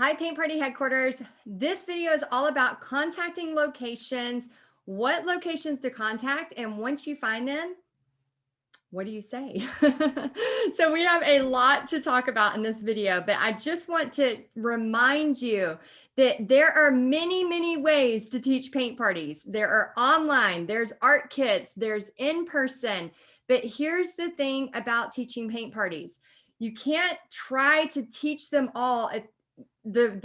Hi, Paint Party Headquarters. This video is all about contacting locations, what locations to contact, and once you find them, what do you say? So we have a lot to talk about in this video, but I just want to remind you that there are many, many ways to teach paint parties. There are online, there's art kits, there's in person, but here's the thing about teaching paint parties. You can't try to teach them all at at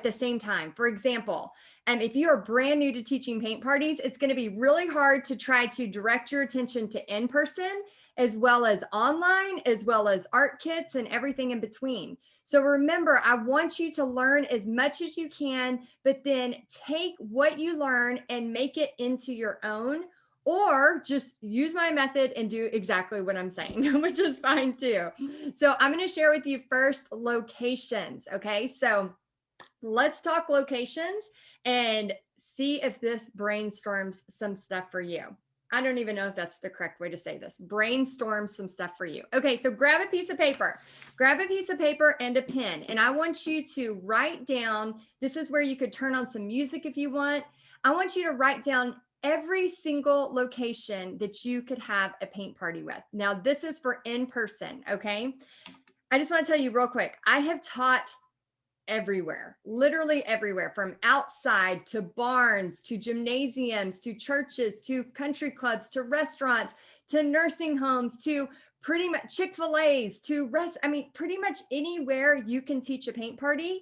the same time. For example, if you are brand new to teaching paint parties, it's going to be really hard to try to direct your attention to in person as well as online, as well as art kits and everything in between. So remember, I want you to learn as much as you can, but then take what you learn and make it into your own, or just use my method and do exactly what I'm saying, which is fine too. So I'm going to share with you first locations. Okay. So let's talk locations and see if this brainstorms some stuff for you. I don't even know if that's the correct way to say this. Brainstorm some stuff for you. Okay, so grab a piece of paper. Grab a piece of paper and a pen. And I want you to write down, this is where you could turn on some music if you want. I want you to write down every single location that you could have a paint party with. Now, this is for in person, okay? I just want to tell you real quick, I have taught everywhere, literally everywhere, from outside to barns, to gymnasiums, to churches, to country clubs, to restaurants, to nursing homes, to pretty much Chick-fil-A's, to pretty much anywhere you can teach a paint party.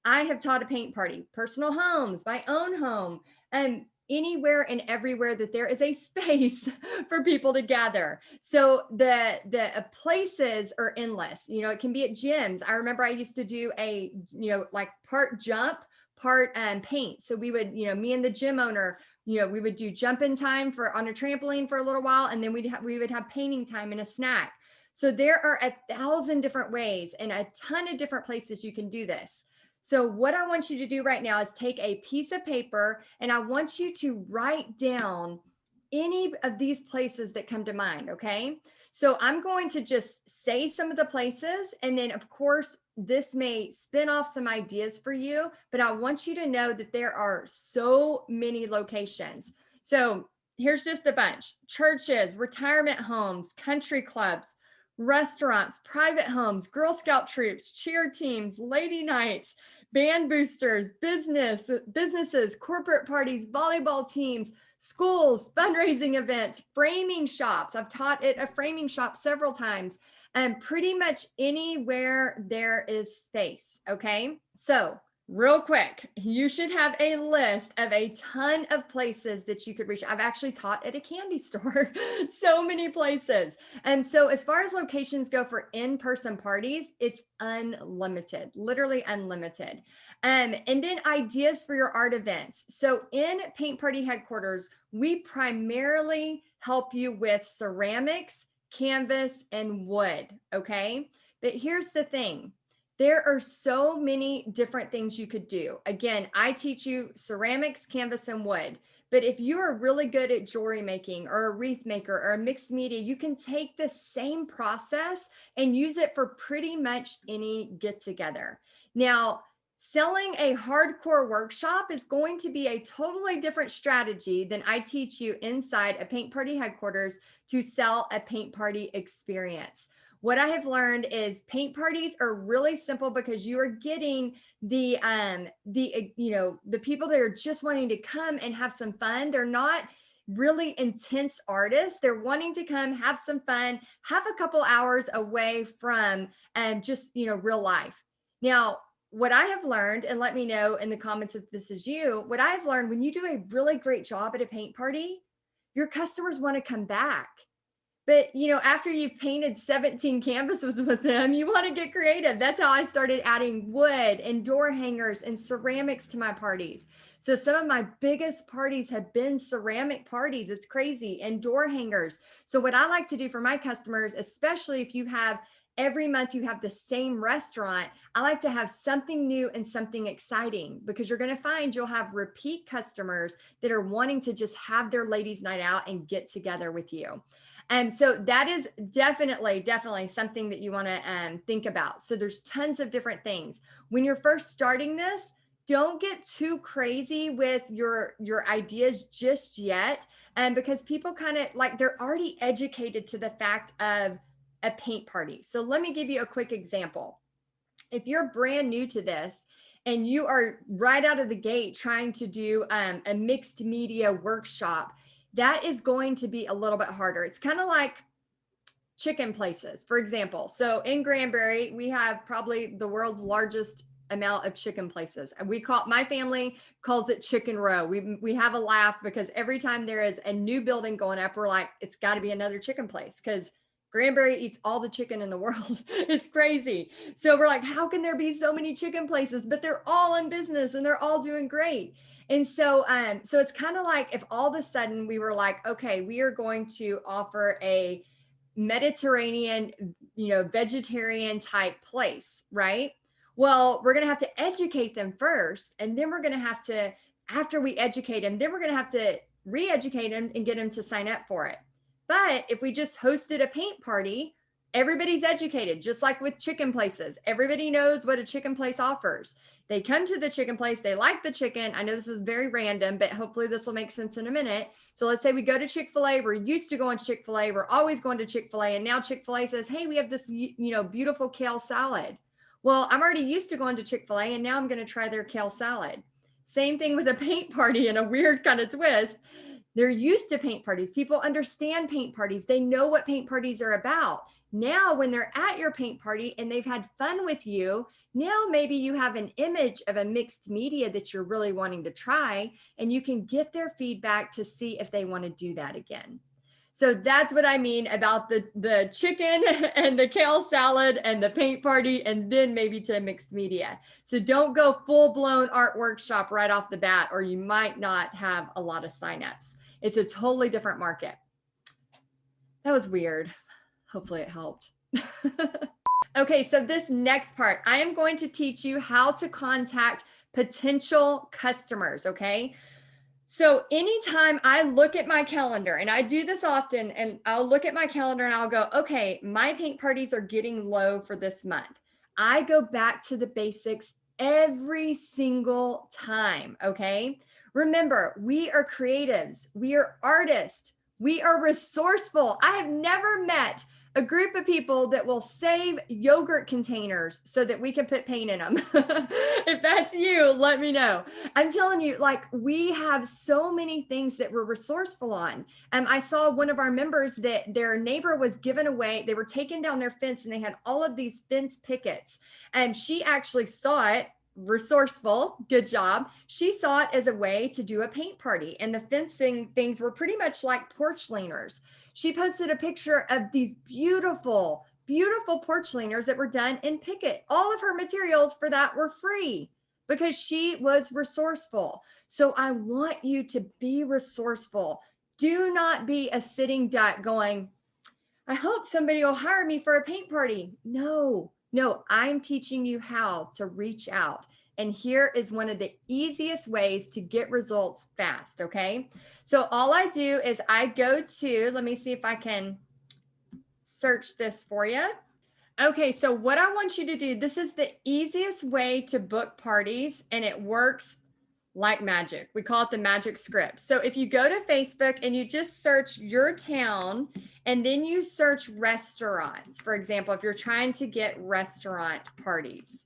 I have taught a paint party, personal homes, my own home, and anywhere and everywhere that there is a space for people to gather. So the places are endless. It can be at gyms. I remember I used to do like part jump, part paint. So we would, me and the gym owner, we would do jumping time on a trampoline for a little while, and then we would have painting time and a snack. So there are 1,000 different ways and a ton of different places you can do this. So what I want you to do right now is take a piece of paper and I want you to write down any of these places that come to mind, okay? So I'm going to just say some of the places, and then of course, this may spin off some ideas for you, but I want you to know that there are so many locations. So here's just a bunch: churches, retirement homes, country clubs, restaurants, private homes, Girl Scout troops, cheer teams, lady nights, band boosters, businesses, corporate parties, volleyball teams, schools, fundraising events, framing shops. I've taught at a framing shop several times, and pretty much anywhere there is space. Okay. So real quick, you should have a list of a ton of places that you could reach. I've actually taught at a candy store, so many places. And so as far as locations go for in-person parties, it's unlimited, literally unlimited. And then ideas for your art events. So in Paint Party Headquarters, we primarily help you with ceramics, canvas, and wood, okay? But here's the thing. There are so many different things you could do. Again, I teach you ceramics, canvas, and wood. But if you are really good at jewelry making or a wreath maker or a mixed media, you can take the same process and use it for pretty much any get together. Now, selling a hardcore workshop is going to be a totally different strategy than I teach you inside a Paint Party Headquarters to sell a paint party experience. What I have learned is paint parties are really simple because you are getting the people that are just wanting to come and have some fun. They're not really intense artists. They're wanting to come have some fun, have a couple hours away from just real life. Now, what I have learned, and let me know in the comments if this is you, what I've learned, when you do a really great job at a paint party, your customers want to come back. But, after you've painted 17 canvases with them, you want to get creative. That's how I started adding wood and door hangers and ceramics to my parties. So some of my biggest parties have been ceramic parties. It's crazy. And door hangers. So what I like to do for my customers, especially if you have every month you have the same restaurant, I like to have something new and something exciting, because you're going to find you'll have repeat customers that are wanting to just have their ladies' night out and get together with you. And so that is definitely something that you want to think about. So there's tons of different things. When you're first starting this, don't get too crazy with your ideas just yet. And because people kind of like, they're already educated to the fact of a paint party. So let me give you a quick example. If you're brand new to this and you are right out of the gate trying to do a mixed media workshop, that is going to be a little bit harder. It's kind of like chicken places, for example. So in Granbury, we have probably the world's largest amount of chicken places. And my family calls it Chicken Row. We have a laugh because every time there is a new building going up, we're like, it's got to be another chicken place because Granbury eats all the chicken in the world. It's crazy. So we're like, how can there be so many chicken places? But they're all in business and they're all doing great. And so, so it's kind of like if all of a sudden we were like, okay, we are going to offer a Mediterranean, vegetarian type place, right? Well, we're going to have to educate them first. And then we're going to have to, after we educate them, then we're going to have to re-educate them and get them to sign up for it. But if we just hosted a paint party, everybody's educated, just like with chicken places. Everybody knows what a chicken place offers. They come to the chicken place, they like the chicken. I know this is very random, but hopefully this will make sense in a minute. So let's say we go to Chick-fil-A. We're used to going to Chick-fil-A. We're always going to Chick-fil-A. And now Chick-fil-A says, hey, we have this, beautiful kale salad. Well, I'm already used to going to Chick-fil-A and now I'm going to try their kale salad. Same thing with a paint party in a weird kind of twist. They're used to paint parties. People understand paint parties. They know what paint parties are about. Now, when they're at your paint party and they've had fun with you, now maybe you have an image of a mixed media that you're really wanting to try, and you can get their feedback to see if they want to do that again. So that's what I mean about the chicken and the kale salad and the paint party, and then maybe to mixed media. So don't go full-blown art workshop right off the bat, or you might not have a lot of signups. It's a totally different market. That was weird. Hopefully it helped. Okay, so this next part, I am going to teach you how to contact potential customers, okay? So anytime I look at my calendar, and I do this often, and I'll look at my calendar and I'll go, okay, my paint parties are getting low for this month. I go back to the basics every single time, okay? Remember, we are creatives, we are artists, we are resourceful. I have never met a group of people that will save yogurt containers so that we can put paint in them. If that's you, let me know. I'm telling you, like, we have so many things that we're resourceful on. I saw one of our members that their neighbor was given away. They were taking down their fence and they had all of these fence pickets. And she actually saw it, resourceful, good job. She saw it as a way to do a paint party. And the fencing things were pretty much like porch leaners. She posted a picture of these beautiful, beautiful porch leaners that were done in picket. All of her materials for that were free because she was resourceful. So I want you to be resourceful. Do not be a sitting duck going, I hope somebody will hire me for a paint party. No, I'm teaching you how to reach out. And here is one of the easiest ways to get results fast, okay? So all I do is I go to, let me see if I can search this for you. Okay, so what I want you to do, this is the easiest way to book parties, and it works like magic. We call it the magic script. So if you go to Facebook and you just search your town, and then you search restaurants, for example, if you're trying to get restaurant parties.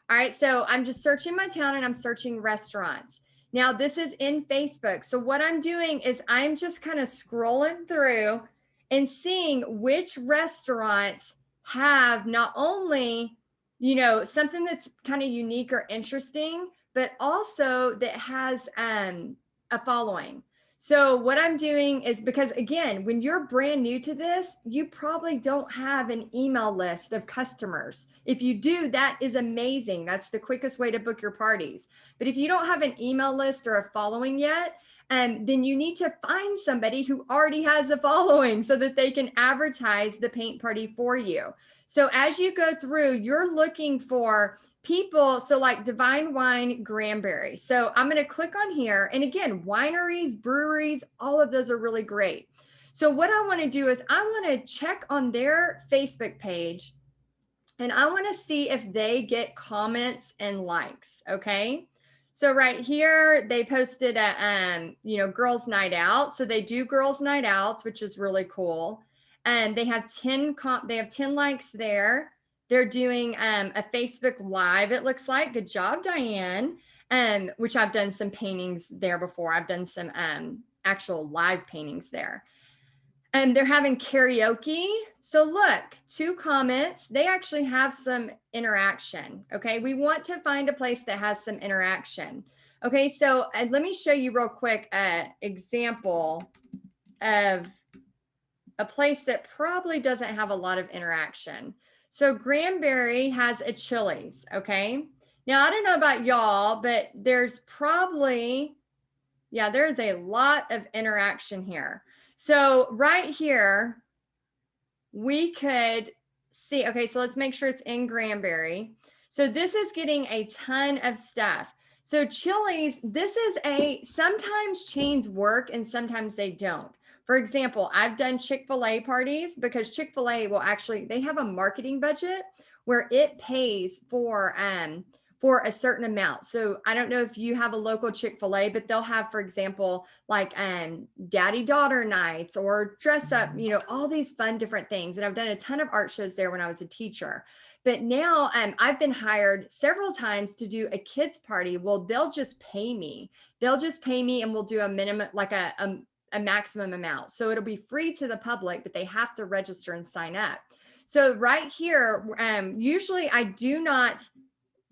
All right, so I'm just searching my town and I'm searching restaurants. Now this is in Facebook. So what I'm doing is I'm just kind of scrolling through and seeing which restaurants have not only, something that's kind of unique or interesting, but also that has a following. So what I'm doing is, because again, when you're brand new to this, you probably don't have an email list of customers. If you do, that is amazing. That's the quickest way to book your parties. But if you don't have an email list or a following yet, then you need to find somebody who already has a following so that they can advertise the paint party for you. So as you go through, you're looking for people, so like Divine Wine Granbury. So I'm going to click on here. And again, wineries, breweries, all of those are really great. So what I want to do is I want to check on their Facebook page and I want to see if they get comments and likes. Okay. So right here, they posted a, girls' night out. So they do girls' night outs, which is really cool. And they have 10 likes there. They're doing a Facebook Live, it looks like. Good job, Diane. Which I've done some paintings there before. I've done some actual live paintings there. And they're having karaoke. So look, 2 comments. They actually have some interaction. Okay. We want to find a place that has some interaction. Okay. So let me show you real quick an example of a place that probably doesn't have a lot of interaction. So Granbury has a Chili's. Okay. Now, I don't know about y'all, but there's probably, there's a lot of interaction here. So right here, we could see, okay, so let's make sure it's in Granbury. So this is getting a ton of stuff. So Chili's, sometimes chains work and sometimes they don't. For example, I've done Chick-fil-A parties because Chick-fil-A they have a marketing budget where it pays for a certain amount. So I don't know if you have a local Chick-fil-A, but they'll have, for example, like daddy-daughter nights or dress up, all these fun different things. And I've done a ton of art shows there when I was a teacher. But now I've been hired several times to do a kids party. Well, they'll just pay me. And we'll do a minimum, like a maximum amount. So it'll be free to the public, but they have to register and sign up. So right here, usually I do not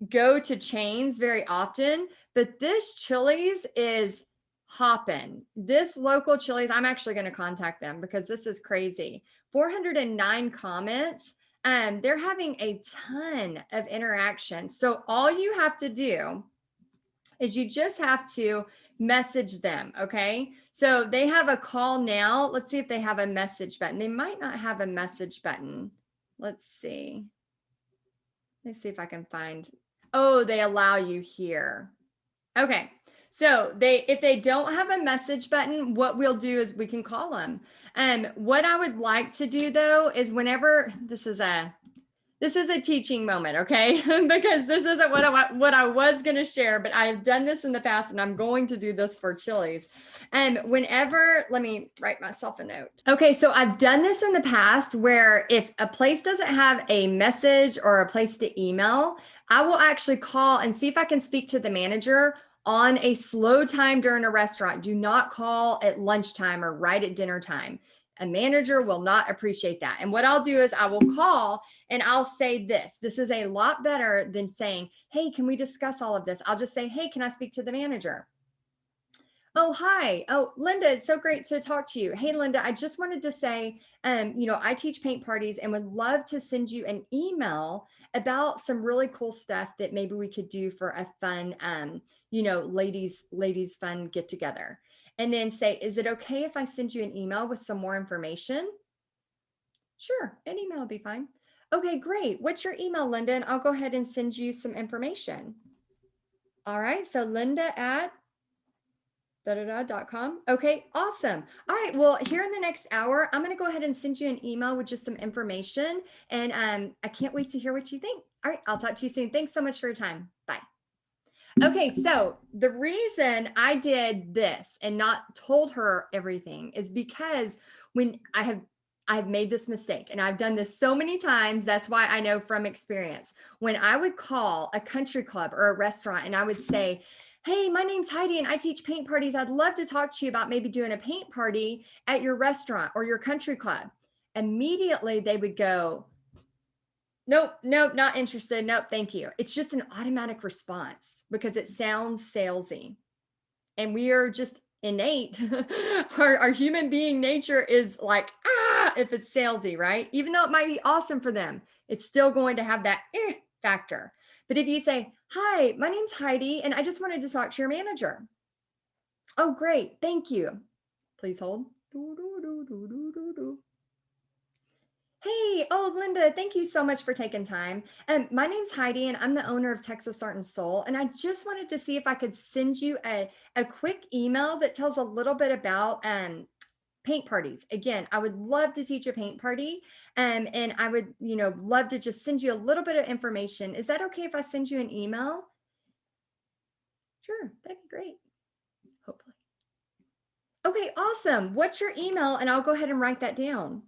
go to chains very often, but this Chili's is hopping. This local Chili's, I'm actually going to contact them because this is crazy. 409 comments. They're having a ton of interaction. So all you have to do is you just have to message them. Okay. So they have a call now. Let's see if they have a message button. They might not have a message button. Let's see. Let's see if I can find. Oh, they allow you here. Okay. So if they don't have a message button, what we'll do is we can call them. What I would like to do though, is whenever this is a teaching moment, okay? Because this isn't what I was going to share, but I've done this in the past and I'm going to do this for Chili's. Let me write myself a note. Okay, so I've done this in the past where if a place doesn't have a message or a place to email, I will actually call and see if I can speak to the manager on a slow time during a restaurant. Do not call at lunchtime or right at dinner time. A manager will not appreciate that. And what I'll do is I will call and I'll say this is a lot better than saying, hey, can we discuss all of this? I'll just say, hey, can I speak to the manager? Oh, hi. Oh, Linda, it's so great to talk to you. Hey, Linda, I just wanted to say, I teach paint parties and would love to send you an email about some really cool stuff that maybe we could do for a fun, ladies fun get together. And then say, is it okay if I send you an email with some more information? Sure, an email will be fine. Okay, great. What's your email, Linda? And I'll go ahead and send you some information. All right, so Linda at .com. Okay, awesome. All right, well, here in the next hour, I'm going to go ahead and send you an email with just some information. And I can't wait to hear what you think. All right, I'll talk to you soon. Thanks so much for your time. Bye. Okay, so the reason I did this and not told her everything is because when I've made this mistake and I've done this so many times. That's why I know from experience. When I would call a country club or a restaurant and I would say, hey, my name's Heidi and I teach paint parties. I'd love to talk to you about maybe doing a paint party at your restaurant or your country club. Immediately they would go, nope, not interested. Nope, thank you. It's just an automatic response because it sounds salesy. And we are just innate. Our human being nature is like, if it's salesy, right? Even though it might be awesome for them, it's still going to have that factor. But if you say, hi, my name's Heidi, and I just wanted to talk to your manager. Oh, great. Thank you. Please hold. Hey, oh, Linda, thank you so much for taking time. My name's Heidi, and I'm the owner of Texas Art and Soul. And I just wanted to see if I could send you a quick email that tells a little bit about paint parties. Again, I would love to teach a paint party. And I would, love to just send you a little bit of information. Is that okay if I send you an email? Sure, that'd be great. Hopefully. Okay, awesome. What's your email? And I'll go ahead and write that down.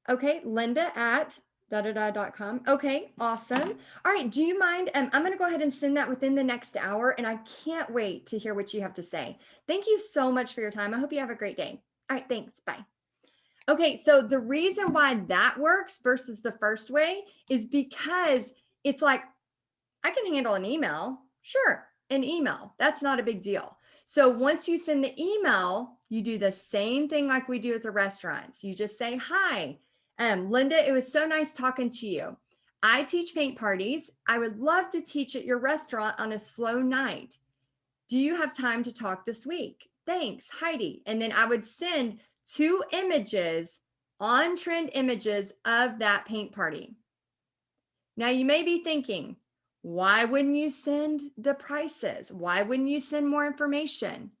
Okay, linda@da-da-da.com. Okay, awesome. All right, do you mind? I'm going to go ahead and send that within the next hour, and I can't wait to hear what you have to say. Thank you so much for your time. I hope you have a great day. All right, thanks. Bye. Okay, so the reason why that works versus the first way is because it's like, I can handle an email. Sure, an email. That's not a big deal. So once you send the email, you do the same thing like we do at the restaurants. You just say, hi, Linda, it was so nice talking to you. I teach paint parties. I would love to teach at your restaurant on a slow night. Do you have time to talk this week? Thanks, Heidi. And then I would send 2 images, on-trend images of that paint party. Now you may be thinking, why wouldn't you send the prices? Why wouldn't you send more information?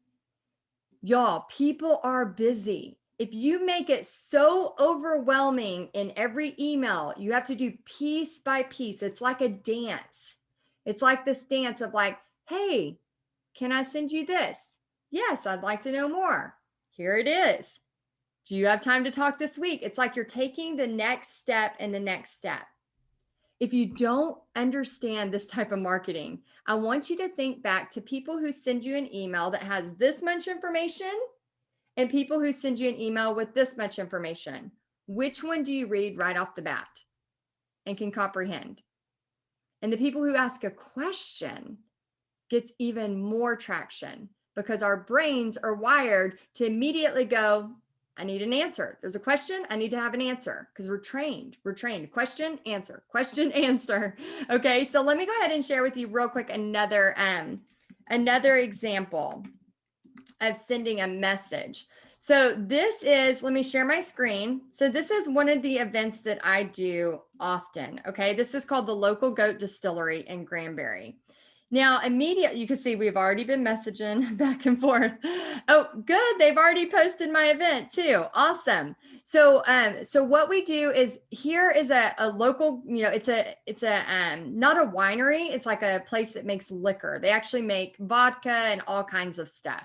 Y'all, people are busy. If you make it so overwhelming in every email, you have to do piece by piece. It's like a dance. It's like this dance of like, hey, can I send you this? Yes, I'd like to know more. Here it is. Do you have time to talk this week? It's like you're taking the next step and the next step. If you don't understand this type of marketing, I want you to think back to people who send you an email that has this much information and people who send you an email with this much information. Which one do you read right off the bat and can comprehend? And the people who ask a question gets even more traction because our brains are wired to immediately go, I need an answer. There's a question. I need to have an answer because we're trained. Question, answer, question, answer. Okay. So let me go ahead and share with you real quick another example of sending a message. So this is, let me share my screen. So this is one of the events that I do often. Okay. This is called the Local Goat Distillery in Granbury. Now, immediately, you can see we've already been messaging back and forth. Oh, good. They've already posted my event too. Awesome. So what we do is here is a local, it's not a winery. It's like a place that makes liquor. They actually make vodka and all kinds of stuff.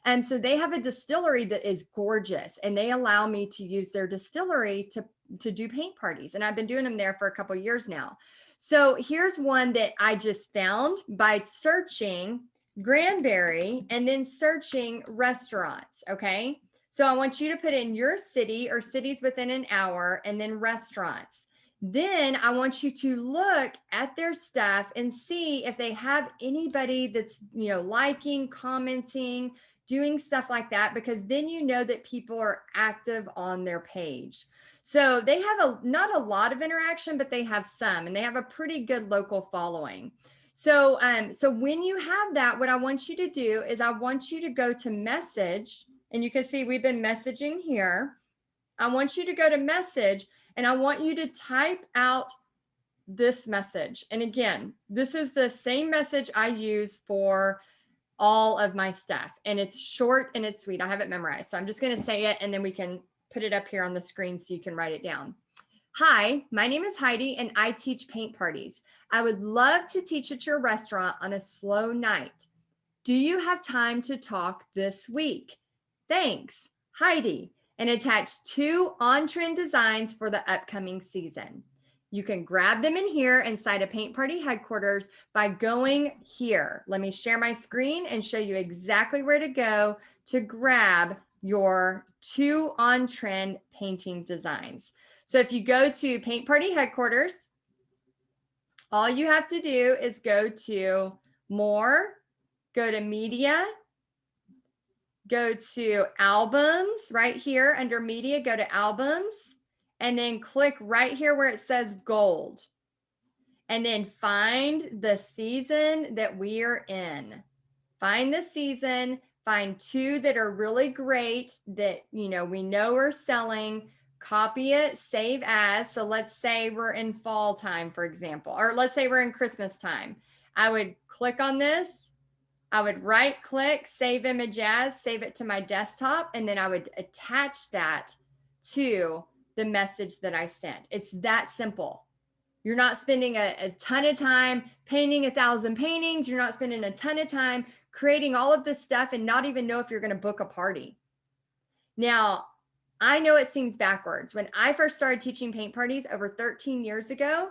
And so they have a distillery that is gorgeous, and they allow me to use their distillery to do paint parties. And I've been doing them there for a couple of years now. So here's one that I just found by searching Granbury and then searching restaurants. Okay. So I want you to put in your city or cities within an hour and then restaurants. Then I want you to look at their stuff and see if they have anybody that's, liking, commenting, doing stuff like that, because then you know that people are active on their page. So they have not a lot of interaction, but they have some, and they have a pretty good local following. So when you have that, what I want you to do is I want you to go to message, and you can see we've been messaging here. I want you to go to message, and I want you to type out this message. And again, this is the same message I use for all of my stuff, and it's short and it's sweet. I have it memorized. So I'm just going to say it, and then we can put it up here on the screen so you can write it down. Hi, my name is Heidi, and I teach paint parties. I would love to teach at your restaurant on a slow night. Do you have time to talk this week? Thanks, Heidi. And attach 2 on-trend designs for the upcoming season. You can grab them in here inside a paint party headquarters by going here. Let me share my screen and show you exactly where to go to grab your 2 on-trend painting designs. So if you go to paint party headquarters, all you have to do is go to more, go to media, go to albums right here under media, go to albums, and then click right here where it says gold. And then find the season that we are in. Find the season, find 2 that are really great that, we know are selling, copy it, save as. So let's say we're in fall time, for example, or let's say we're in Christmas time. I would click on this. I would right click, save image as, save it to my desktop, and then I would attach that to the message that I sent. It's that simple. You're not spending a ton of time painting 1,000 paintings. You're not spending a ton of time creating all of this stuff and not even know if you're going to book a party. Now, I know it seems backwards. When I first started teaching paint parties over 13 years ago,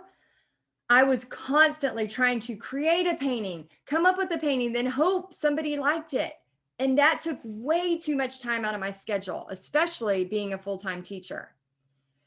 I was constantly trying to create a painting, come up with a painting, then hope somebody liked it. And that took way too much time out of my schedule, especially being a full-time teacher.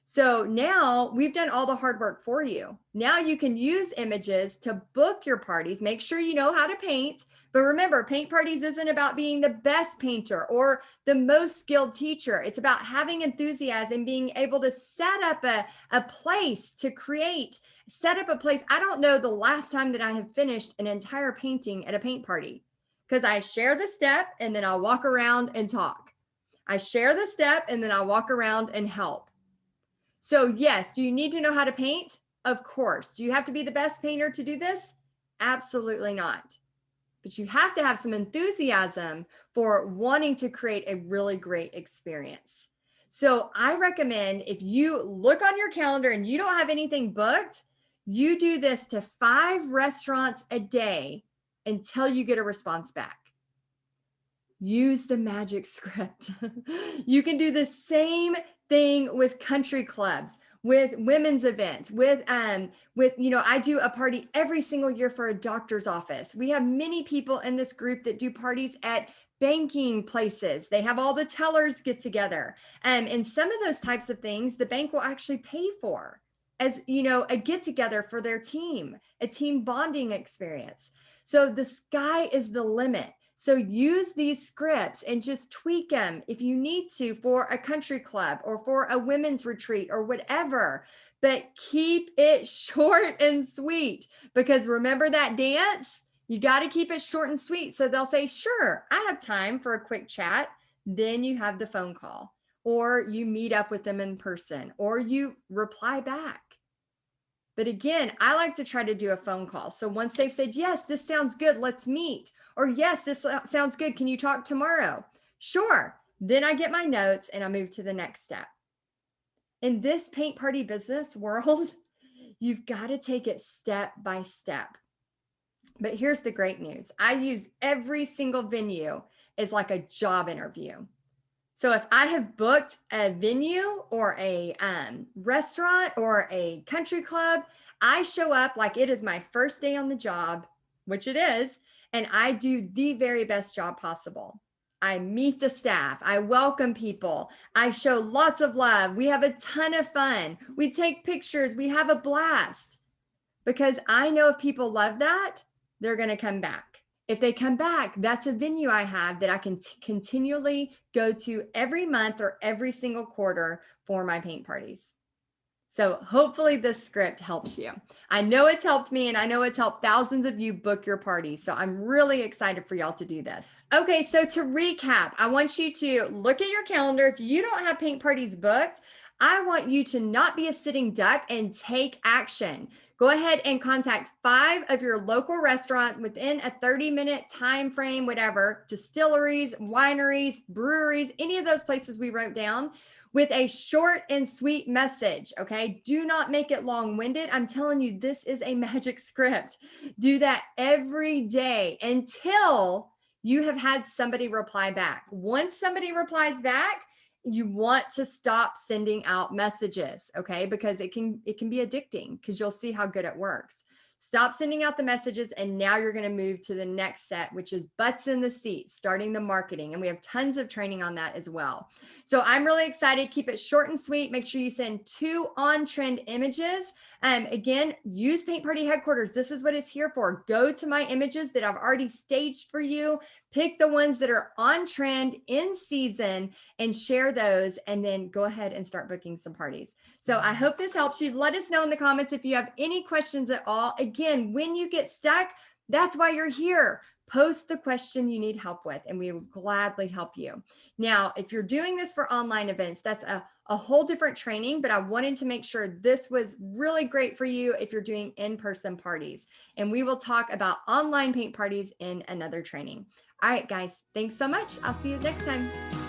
So now we've done all the hard work for you. Now you can use images to book your parties. Make sure you know how to paint. But remember, paint parties isn't about being the best painter or the most skilled teacher. It's about having enthusiasm, being able to set up a place to create, set up a place. I don't know the last time that I have finished an entire painting at a paint party, because I share the step and then I'll walk around and talk. I share the step and then I'll walk around and help. So yes, do you need to know how to paint? Of course. Do you have to be the best painter to do this? Absolutely not. But you have to have some enthusiasm for wanting to create a really great experience. So I recommend, if you look on your calendar and you don't have anything booked, you do this to 5 restaurants a day until you get a response back. Use the magic script. You can do the same thing with country clubs, with women's events, with I do a party every single year for a doctor's office. We have many people in this group that do parties at banking places. They have all the tellers get together. And some of those types of things, the bank will actually pay for as, a get together for their team, a team bonding experience. So the sky is the limit. So use these scripts and just tweak them if you need to for a country club or for a women's retreat or whatever, but keep it short and sweet, because remember that dance, you got to keep it short and sweet. So they'll say, sure, I have time for a quick chat. Then you have the phone call, or you meet up with them in person, or you reply back. But again, I like to try to do a phone call. So once they've said, yes, this sounds good, let's meet. Or yes, this sounds good, can you talk tomorrow? Sure. Then I get my notes and I move to the next step. In this paint party business world, you've got to take it step by step. But here's the great news. I use every single venue as like a job interview. So if I have booked a venue or a restaurant or a country club, I show up like it is my first day on the job, which it is, and I do the very best job possible. I meet the staff. I welcome people. I show lots of love. We have a ton of fun. We take pictures. We have a blast, because I know if people love that, they're going to come back. If they come back, that's a venue I have that I can continually go to every month or every single quarter for my paint parties. So hopefully this script helps you. I know it's helped me, and I know it's helped thousands of you book your parties. So I'm really excited for y'all to do this. Okay, so to recap, I want you to look at your calendar. If you don't have paint parties booked, I want you to not be a sitting duck and take action. Go ahead and contact 5 of your local restaurants within a 30-minute time frame, whatever, distilleries, wineries, breweries, any of those places we wrote down, with a short and sweet message, okay? Do not make it long-winded. I'm telling you, this is a magic script. Do that every day until you have had somebody reply back. Once somebody replies back, you want to stop sending out messages, okay? Because it can be addicting, because you'll see how good it works. Stop sending out the messages, and now you're going to move to the next set, which is butts in the seats, starting the marketing. And we have tons of training on that as well. So I'm really excited. Keep it short and sweet. Make sure you send 2 on-trend images. Again, use Paint Party Headquarters. This is what it's here for. Go to my images that I've already staged for you. Pick the ones that are on trend, in season, and share those, and then go ahead and start booking some parties. So I hope this helps you. Let us know in the comments if you have any questions at all. Again, when you get stuck, that's why you're here. post the question you need help with, and we will gladly help you. Now, if you're doing this for online events, that's a whole different training, but I wanted to make sure this was really great for you if you're doing in-person parties. And we will talk about online paint parties in another training. All right, guys, thanks so much. I'll see you next time.